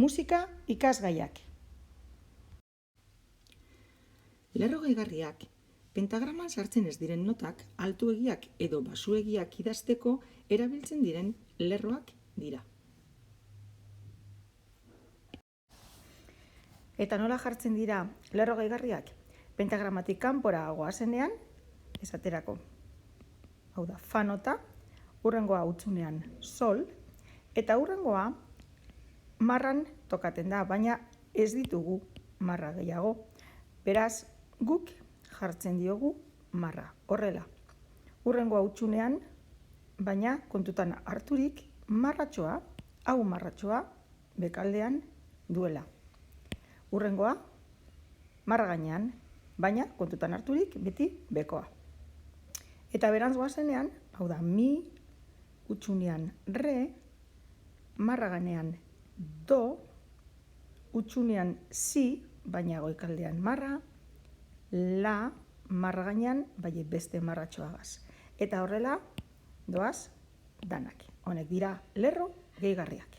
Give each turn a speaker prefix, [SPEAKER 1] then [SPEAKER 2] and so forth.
[SPEAKER 1] Musika ikasgaiak.
[SPEAKER 2] Lerro gehigarriak, pentagraman sartzen ez diren notak altuegiak edo basuegiak idazteko erabiltzen diren lerroak dira.
[SPEAKER 1] Eta nola jartzen dira lerro gehigarriak? Pentagramatik kanpora goazenean, esaterako. Hau da, fa nota, hurrengoa hutsunean sol, eta hurrengoa marran tokaten da, baina ez ditugu marra gehiago. Beraz, guk jartzen diogu marra, horrela. Hurrengoa hutsunean, baina kontutan harturik marratxoa, hau marratxoa, bekaldean duela. Hurrengoa, marra gainean, baina kontutan harturik beti bekoa. Eta beranz goazenean, hau da, mi, hutsunean re, marra gainean do, hutsunean si, baina goikaldean marra, la, marra gainean, bai beste marratxoagaz. Eta horrela, doaz, danak. Honek dira lerro gehigarriak.